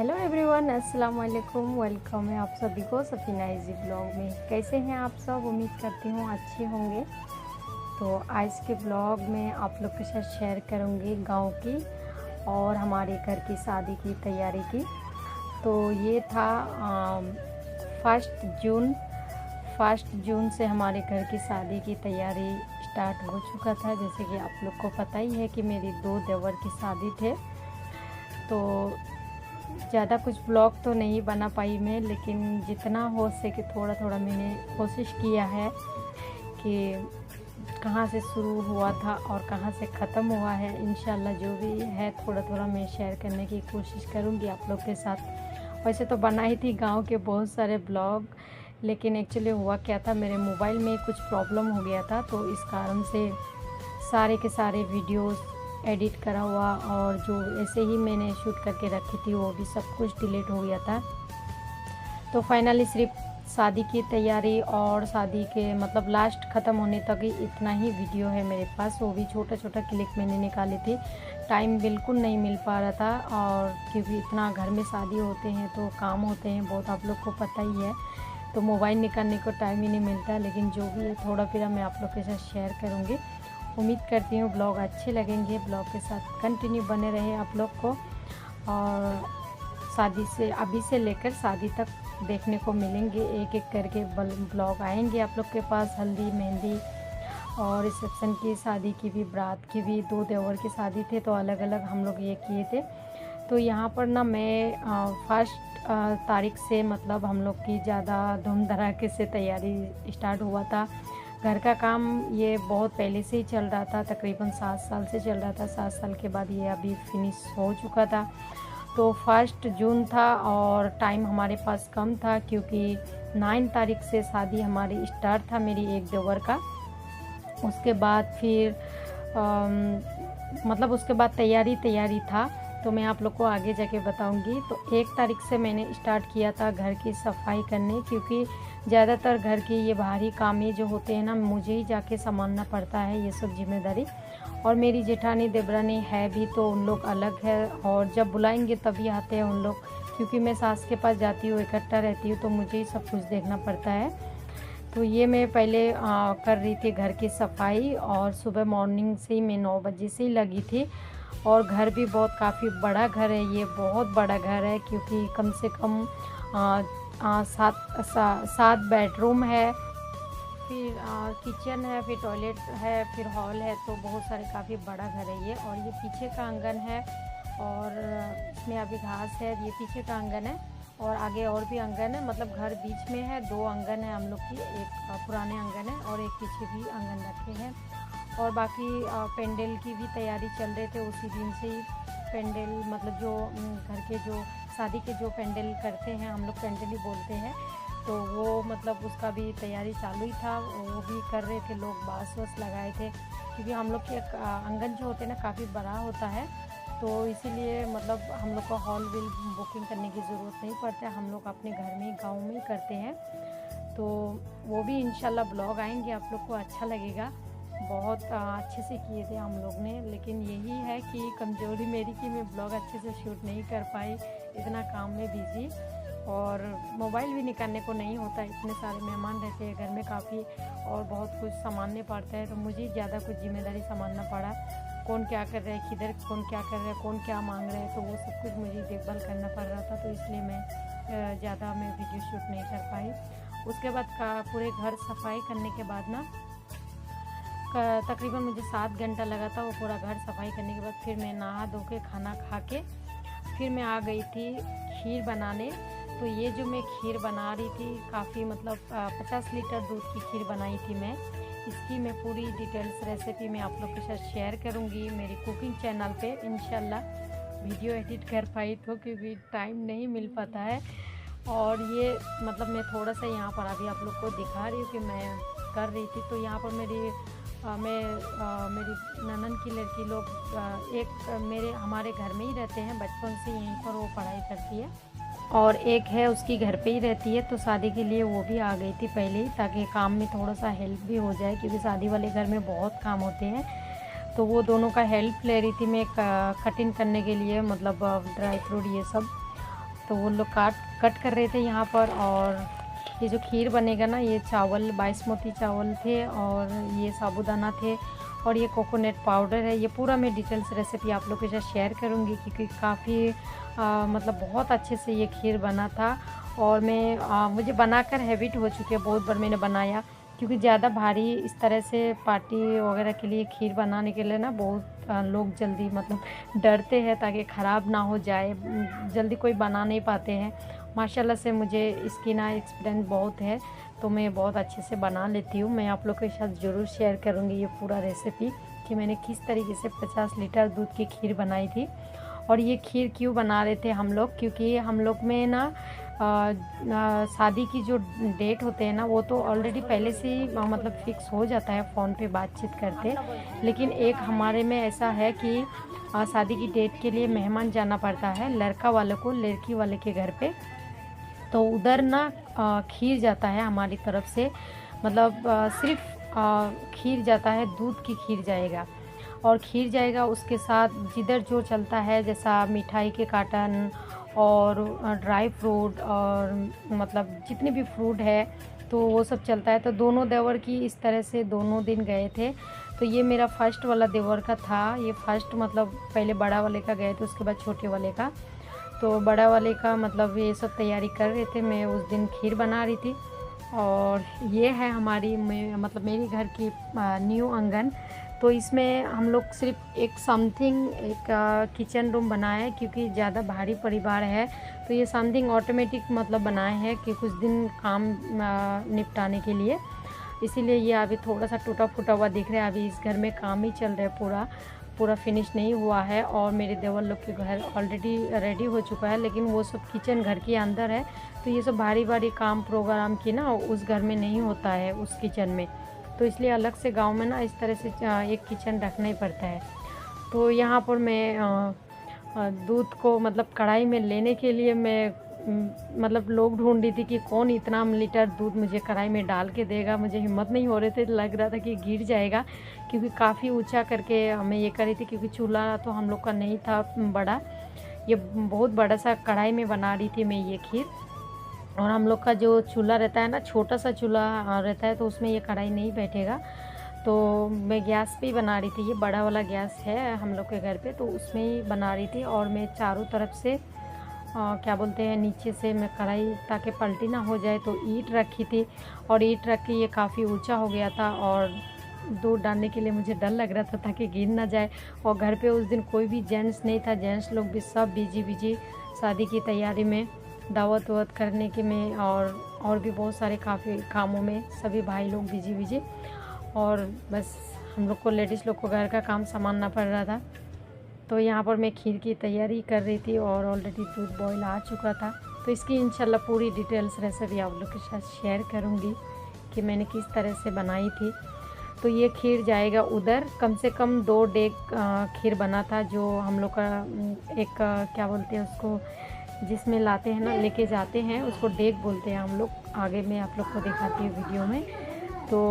Hello everyone, अस्सलाम वालेकुम। Welcome है आप सभी को सफीना इजी ब्लॉग में। कैसे हैं आप सब? उम्मीद करती हूँ अच्छे होंगे। तो आज के ब्लॉग में आप लोग के साथ शेयर करूँगी गांव की और हमारे घर की शादी की तैयारी की। तो ये था फर्स्ट जून से हमारे घर की शादी की तैयारी स्टार्ट हो चुका था। जैसे कि आप लोग को पता ही है कि मेरी 2 देवर की शादी थे। तो ज़्यादा कुछ ब्लॉग तो नहीं बना पाई मैं, लेकिन जितना हो सके थोड़ा थोड़ा मैंने कोशिश किया है कि कहाँ से शुरू हुआ था और कहाँ से ख़त्म हुआ है। इंशाल्लाह जो भी है थोड़ा थोड़ा मैं शेयर करने की कोशिश करूँगी आप लोग के साथ। वैसे तो बनाई थी गांव के बहुत सारे ब्लॉग, लेकिन एक्चुअली हुआ क्या था, मेरे मोबाइल में कुछ प्रॉब्लम हो गया था। तो इस कारण से सारे के सारे वीडियोस एडिट करा हुआ और जो ऐसे ही मैंने शूट करके रखी थी वो भी सब कुछ डिलीट हो गया था। तो फाइनली सिर्फ शादी की तैयारी और शादी के मतलब लास्ट ख़त्म होने तक ही इतना ही वीडियो है मेरे पास। वो भी छोटा छोटा क्लिप मैंने निकाली थी। टाइम बिल्कुल नहीं मिल पा रहा था, और क्योंकि इतना घर में शादी होते हैं तो काम होते हैं बहुत, आप लोग को पता ही है। तो मोबाइल निकालने को टाइम ही नहीं मिलता। लेकिन जो भी है थोड़ा फिर मैं आप लोग के साथ शेयर करूँगी। उम्मीद करती हूँ ब्लॉग अच्छे लगेंगे। ब्लॉग के साथ कंटिन्यू बने रहे आप लोग को, और शादी से अभी से लेकर शादी तक देखने को मिलेंगे। एक एक करके ब्लॉग आएंगे आप लोग के पास। हल्दी, मेहंदी और रिसेप्शन की, शादी की भी, बारात की भी। 2 देवर की शादी थे तो अलग अलग हम लोग ये किए थे। तो यहाँ पर ना मैं फर्स्ट तारीख से मतलब हम लोग की ज़्यादा धूम धड़ाके से तैयारी स्टार्ट हुआ था। घर का काम ये बहुत पहले से ही चल रहा था, तकरीबन 7 साल से चल रहा था। 7 साल के बाद ये अभी फिनिश हो चुका था। तो 1 जून था और टाइम हमारे पास कम था, क्योंकि 9 तारीख से शादी हमारी स्टार्ट था मेरी एक देवर का। उसके बाद फिर मतलब उसके बाद तैयारी था। तो मैं आप लोग को आगे जाके बताऊंगी। तो 1 तारीख से मैंने स्टार्ट किया था घर की सफाई करने, क्योंकि ज़्यादातर घर की ये बाहरी काम जो होते हैं ना, मुझे ही जाके संभालना पड़ता है ये सब जिम्मेदारी। और मेरी जेठानी देवरानी है भी तो उन लोग अलग है, और जब बुलाएंगे तभी आते हैं उन लोग, क्योंकि मैं सास के पास जाती हूँ, इकट्ठा रहती हूँ, तो मुझे ही सब कुछ देखना पड़ता है। तो ये मैं पहले कर रही थी घर की सफाई, और सुबह मॉर्निंग से ही मैं 9 बजे से ही लगी थी। और घर भी बहुत काफ़ी बड़ा घर है, ये बहुत बड़ा घर है, क्योंकि कम से कम 7 बेडरूम है, फिर किचन है, फिर टॉयलेट है, फिर हॉल है। तो बहुत सारे काफ़ी बड़ा घर है ये। और ये पीछे का आंगन है, और इसमें अभी घास है। ये पीछे का आंगन है, और आगे और भी आंगन है। मतलब घर बीच में है, 2 आंगन है हम लोग की। एक पुराने आंगन है और एक पीछे भी आंगन रखे हैं। और बाकी पेंडल की भी तैयारी चल रहे थे उसी दिन से ही। पेंडल मतलब जो घर के जो शादी के जो पेंडल करते हैं, हम लोग पेंडल ही बोलते हैं, तो वो मतलब उसका भी तैयारी चालू ही था। वो भी कर रहे थे लोग, बाँस वास लगाए थे, क्योंकि हम लोग के आंगन जो होते हैं ना काफ़ी बड़ा होता है। तो इसीलिए मतलब हम लोग को हॉल विल बुकिंग करने की ज़रूरत नहीं पड़ता है। हम लोग अपने घर में ही, गाँव में ही करते हैं। तो वो भी इंशाल्लाह ब्लॉग आएंगे, आप लोग को अच्छा लगेगा। बहुत अच्छे से किए थे हम लोग ने। लेकिन यही है कि कमज़ोरी मेरी कि मैं ब्लॉग अच्छे से शूट नहीं कर पाई, इतना काम में बिज़ी, और मोबाइल भी निकालने को नहीं होता। इतने सारे मेहमान रहते हैं घर में काफ़ी, और बहुत कुछ संभालने पड़ता है। तो मुझे ज़्यादा कुछ जिम्मेदारी संभालना पड़ा। कौन क्या कर रहा है, किधर कौन क्या कर रहा है, कौन क्या मांग रहा है, तो वो सब कुछ मुझे देखभाल करना पड़ रहा था। तो इसलिए मैं ज़्यादा वीडियो शूट नहीं कर पाई। उसके बाद पूरे घर सफाई करने के बाद ना तकरीबन मुझे 7 घंटा लगा था वो पूरा घर सफाई करने के बाद। फिर मैं नहा धो के खाना खा के फिर मैं आ गई थी खीर बनाने। तो ये जो मैं खीर बना रही थी, काफ़ी मतलब 50 लीटर दूध की खीर बनाई थी मैं। इसकी मैं पूरी डिटेल्स रेसिपी मैं आप लोग के साथ शेयर करूँगी मेरी कुकिंग चैनल पे इंशाल्लाह। वीडियो एडिट कर पाई तो, क्योंकि टाइम नहीं मिल पाता है। और ये मतलब मैं थोड़ा सा यहाँ पर अभी आप लोग को दिखा रही हूँ कि मैं कर रही थी। तो यहाँ पर मेरी ननद की लड़की लोग एक हमारे घर में ही रहते हैं, बचपन से यहीं पर वो पढ़ाई करती है, और एक है उसकी घर पे ही रहती है। तो शादी के लिए वो भी आ गई थी पहले ही, ताकि काम में थोड़ा सा हेल्प भी हो जाए, क्योंकि शादी वाले घर में बहुत काम होते हैं। तो वो दोनों का हेल्प ले रही थी मैं कटिंग करने के लिए, मतलब ड्राई फ्रूट ये सब। तो वो लोग कट कर रहे थे यहाँ पर। और ये जो खीर बनेगा ना, ये चावल बासमती चावल थे और ये साबूदाना थे और ये कोकोनट पाउडर है। ये पूरा मैं डिटेल्स रेसिपी आप लोग के साथ शेयर करूँगी क्योंकि काफ़ी मतलब बहुत अच्छे से ये खीर बना था। और मुझे बनाकर हैबिट हो चुकी है, बहुत बार मैंने बनाया, क्योंकि ज़्यादा भारी इस तरह से पार्टी वगैरह के लिए खीर बनाने के लिए ना बहुत लोग जल्दी मतलब डरते हैं ताकि ख़राब ना हो जाए, जल्दी कोई बना नहीं पाते हैं। माशाल्लाह से मुझे इसकी ना एक्सपीरियंस बहुत है, तो मैं बहुत अच्छे से बना लेती हूँ। मैं आप लोग के साथ ज़रूर शेयर करूँगी ये पूरा रेसिपी कि मैंने किस तरीके से 50 लीटर दूध की खीर बनाई थी। और ये खीर क्यों बना रहे थे हम लोग, क्योंकि हम लोग में ना शादी की जो डेट होते हैं ना, वो तो ऑलरेडी पहले से ही मतलब फिक्स हो जाता है फ़ोन पे बातचीत करते। लेकिन एक हमारे में ऐसा है कि शादी की डेट के लिए मेहमान जाना पड़ता है, लड़का वाले को लड़की वाले के घर पे। तो उधर ना खीर जाता है हमारी तरफ से, मतलब सिर्फ खीर जाता है, दूध की खीर जाएगा। और खीर जाएगा, उसके साथ जिधर जो चलता है जैसा मिठाई के कार्टन और ड्राई फ्रूट और मतलब जितने भी फ्रूट है तो वो सब चलता है। तो दोनों देवर की इस तरह से दोनों दिन गए थे। तो ये मेरा फर्स्ट वाला देवर का था, ये फर्स्ट मतलब पहले बड़ा वाले का गए थे, उसके बाद छोटे वाले का। तो बड़ा वाले का मतलब ये सब तैयारी कर रहे थे, मैं उस दिन खीर बना रही थी। और ये है हमारी मतलब मेरी घर की न्यू आंगन। तो इसमें हम लोग सिर्फ एक किचन रूम बनाए हैं, क्योंकि ज़्यादा भारी परिवार है। तो ये समथिंग ऑटोमेटिक मतलब बनाए हैं कि कुछ दिन काम निपटाने के लिए, इसीलिए ये अभी थोड़ा सा टूटा फूटा हुआ दिख रहा है। अभी इस घर में काम ही चल रहा है, पूरा फिनिश नहीं हुआ है। और मेरे देवर लोग के घर ऑलरेडी रेडी हो चुका है, लेकिन वो सब किचन घर के अंदर है। तो ये सब भारी काम प्रोग्राम की ना उस घर में नहीं होता है, उस किचन में। तो इसलिए अलग से गांव में ना इस तरह से एक किचन रखना ही पड़ता है। तो यहाँ पर मैं दूध को मतलब कढ़ाई में लेने के लिए मैं मतलब लोग ढूंढ रही थी कि कौन इतना लीटर दूध मुझे कढ़ाई में डाल के देगा। मुझे हिम्मत नहीं हो रहे थे, लग रहा था कि गिर जाएगा, क्योंकि काफ़ी ऊंचा करके हमें ये करी थी, क्योंकि चूल्हा तो हम लोग का नहीं था बड़ा। ये बहुत बड़ा सा कढ़ाई में बना रही थी मैं ये खीर। और हम लोग का जो चूल्हा रहता है ना, छोटा सा चूल्हा रहता है, तो उसमें ये कढ़ाई नहीं बैठेगा। तो मैं गैस पे ही बना रही थी, ये बड़ा वाला गैस है हम लोग के घर पे, तो उसमें ही बना रही थी। और मैं चारों तरफ से क्या बोलते हैं, नीचे से मैं कढ़ाई ताकि पलटी ना हो जाए तो ईंट रखी थी। और ईंट रख के ये काफ़ी ऊंचा हो गया था, और दूध डालने के लिए मुझे डर लग रहा था ताकि गिर ना जाए। और घर पे उस दिन कोई भी जेंट्स नहीं था, जेंट्स लोग भी सब बिजी शादी की तैयारी में, दावत वावत करने के में, और भी बहुत सारे काफ़ी कामों में सभी भाई लोग बिजी। और बस हम लोग को लेडीज़ लोग को घर का काम संभालना पड़ रहा था। तो यहाँ पर मैं खीर की तैयारी कर रही थी और ऑलरेडी दूध बॉयल आ चुका था। तो इसकी इंशाल्लाह पूरी डिटेल्स रेसिपी आप लोग के साथ शेयर करूँगी कि मैंने किस तरह से बनाई थी। तो ये खीर जाएगा उधर, कम से कम 2 डेग खीर बना था, जो हम लोग का एक क्या बोलते हैं उसको, जिसमें लाते हैं ना, लेके जाते हैं, उसको डेग बोलते हैं हम लोग। आगे मैं आप लोग को दिखाती हूँ वीडियो में। तो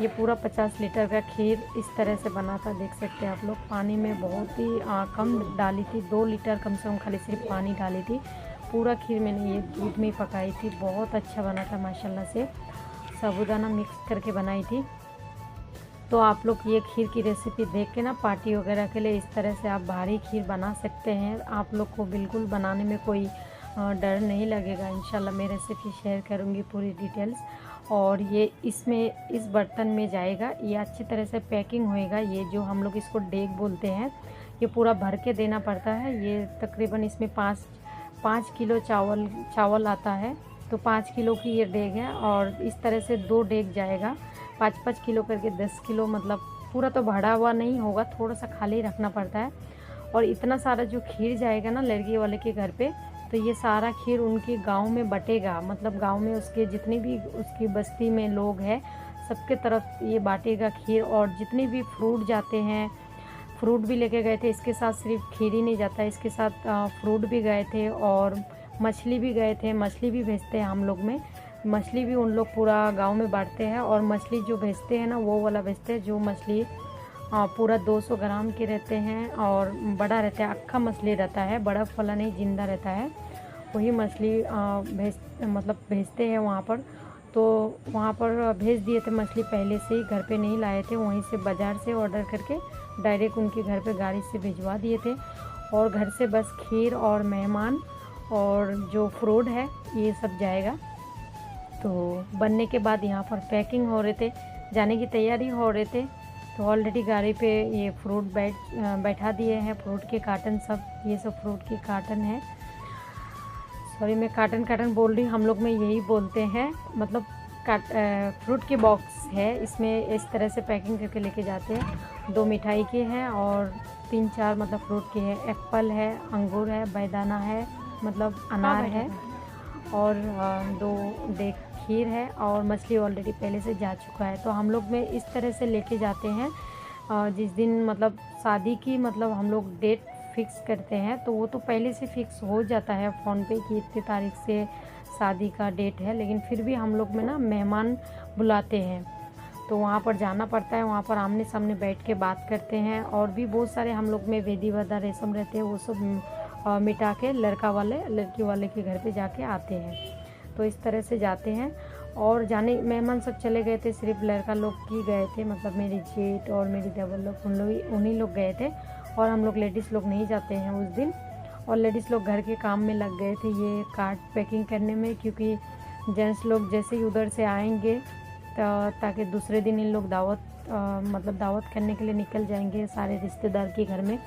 ये पूरा 50 लीटर का खीर इस तरह से बना था, देख सकते हैं आप लोग। पानी में बहुत ही कम डाली थी, 2 लीटर कम से कम खाली सिर्फ पानी डाली थी। पूरा खीर मैंने ये दूध में पकाई थी, बहुत अच्छा बना था माशाल्लाह से। साबूदाना मिक्स करके बनाई थी। तो आप लोग ये खीर की रेसिपी देख के ना पार्टी वगैरह के लिए इस तरह से आप भारी खीर बना सकते हैं। आप लोग को बिल्कुल बनाने में कोई डर नहीं लगेगा। इंशाल्लाह मैं रेसिपी शेयर करूँगी पूरी डिटेल्स। और ये इसमें इस बर्तन में जाएगा, ये अच्छी तरह से पैकिंग होएगा। ये जो हम लोग इसको डेग बोलते हैं, ये पूरा भर के देना पड़ता है। ये तकरीबन इसमें 5 किलो चावल आता है, तो 5 किलो की ये डेग है। और इस तरह से 2 डेग जाएगा, 5 किलो करके 10 किलो, मतलब पूरा तो भरा हुआ नहीं होगा, थोड़ा सा खाली रखना पड़ता है। और इतना सारा जो खीर जाएगा ना लड़की वाले के घर पे, तो ये सारा खीर उनके गांव में बटेगा, मतलब गांव में उसके जितने भी उसकी बस्ती में लोग हैं सबके तरफ ये बांटेगा खीर। और जितने भी फ्रूट जाते हैं, फ्रूट भी लेके गए थे, इसके साथ सिर्फ खीर ही नहीं जाता, इसके साथ फ्रूट भी गए थे और मछली भी गए थे। मछली भी भेजते हैं हम लोग में, मछली भी उन लोग पूरा गांव में बांटते हैं। और मछली जो भेजते हैं ना, वो वाला भेजते हैं जो मछली पूरा 200 ग्राम के रहते हैं और बड़ा रहता है, अक्खा मछली रहता है, बड़ा वाला नहीं, जिंदा रहता है। वही मछली भेजते हैं वहाँ पर। तो वहाँ पर भेज दिए थे मछली, पहले से ही घर पे नहीं लाए थे, वहीं से बाज़ार से ऑर्डर करके डायरेक्ट उनके घर पे गाड़ी से भिजवा दिए थे। और घर से बस खीर और मेहमान और जो फ्रूट है ये सब जाएगा। तो बनने के बाद यहाँ पर पैकिंग हो रहे थे, जाने की तैयारी हो रहे थे। तो ऑलरेडी गाड़ी पे ये फ्रूट बैठा दिए हैं, फ्रूट के कार्टन सब, ये सब फ्रूट के कार्टन है। सॉरी मैं कार्टन बोल रही हूँ, हम लोग में यही बोलते हैं, मतलब फ्रूट के बॉक्स है, इसमें इस तरह से पैकिंग करके लेके जाते हैं। 2 मिठाई के हैं और 3-4 मतलब फ्रूट के हैं, एप्पल है, अंगूर है, बेदाना है, मतलब अनार है, और 2 डेग खीर है, और मछली ऑलरेडी पहले से जा चुका है। तो हम लोग में इस तरह से लेके जाते हैं। जिस दिन मतलब शादी की मतलब हम लोग डेट फिक्स करते हैं तो वो तो पहले से फिक्स हो जाता है फ़ोन पे कि इतनी तारीख से शादी का डेट है, लेकिन फिर भी हम लोग में ना मेहमान बुलाते हैं तो वहाँ पर जाना पड़ता है। वहाँ पर आमने सामने बैठ के बात करते हैं, और भी बहुत सारे हम लोग में विधिवत रस्म रहते हैं, वो सब मिटा के लड़का वाले लड़की वाले के घर पे जाके आते हैं। तो इस तरह से जाते हैं। और जाने मेहमान सब चले गए थे, सिर्फ लड़का लोग ही गए थे, मतलब मेरी जेठ और मेरी देवर लोग, उन्हीं लोग गए थे, और हम लोग लेडीज़ लोग नहीं जाते हैं उस दिन। और लेडीज़ लोग घर के काम में लग गए थे, ये कार्ड पैकिंग करने में, क्योंकि जेंट्स लोग जैसे ही उधर से आएंगे ताकि दूसरे दिन इन लोग दावत करने के लिए निकल जाएंगे सारे रिश्तेदार के घर में,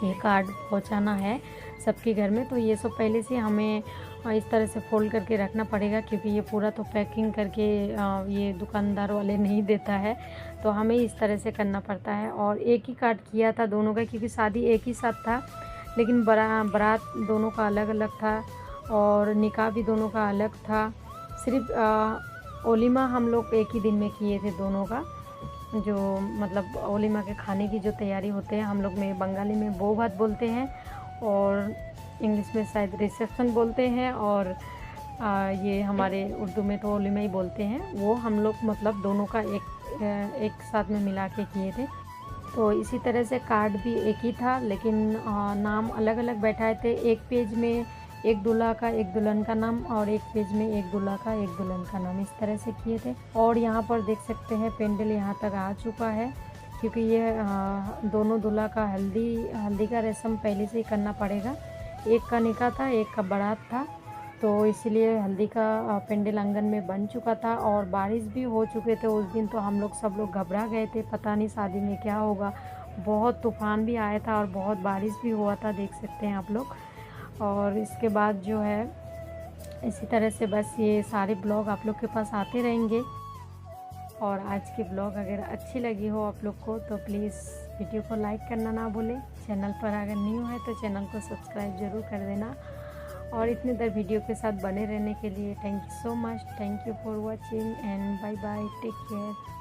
ये कार्ड पहुंचाना है सबके घर में। तो ये सब पहले से हमें इस तरह से फोल्ड करके रखना पड़ेगा, क्योंकि ये पूरा तो पैकिंग करके ये दुकानदार वाले नहीं देता है, तो हमें इस तरह से करना पड़ता है। और एक ही कार्ड किया था दोनों का, क्योंकि शादी एक ही साथ था, लेकिन बारात दोनों का अलग अलग था और निकाह भी दोनों का अलग था। सिर्फ ओलिमा हम लोग एक ही दिन में किए थे दोनों का, जो मतलब ओलिमा के खाने की जो तैयारी होते हैं, हम लोग में बंगाली में बो भात बोलते हैं और इंग्लिश में शायद रिसेप्शन बोलते हैं, और ये हमारे उर्दू में तो ओलिमा ही बोलते हैं। वो हम लोग मतलब दोनों का एक साथ में मिला के किए थे। तो इसी तरह से कार्ड भी एक ही था, लेकिन नाम अलग अलग बैठाए थे। एक पेज में एक दूल्हा का एक दुल्हन का नाम, और एक पेज में एक दूल्हा का एक दुल्हन का नाम, इस तरह से किए थे। और यहाँ पर देख सकते हैं पेंडल यहाँ तक आ चुका है, क्योंकि ये दोनों दूल्हा का हल्दी का रस्म पहले से ही करना पड़ेगा। एक का निकाह था, एक का बारात था, तो इसलिए हल्दी का पेंडल आंगन में बन चुका था। और बारिश भी हो चुके थे उस दिन, तो हम लोग सब लोग घबरा गए थे, पता नहीं शादी में क्या होगा। बहुत तूफ़ान भी आया था और बहुत बारिश भी हुआ था, देख सकते हैं आप लोग। और इसके बाद जो है इसी तरह से बस ये सारे ब्लॉग आप लोग के पास आते रहेंगे। और आज की ब्लॉग अगर अच्छी लगी हो आप लोग को तो प्लीज़ वीडियो को लाइक करना ना भूलें। चैनल पर अगर न्यू है तो चैनल को सब्सक्राइब ज़रूर कर देना। और इतने देर वीडियो के साथ बने रहने के लिए thank you so much. Thank you for watching and bye bye, take care.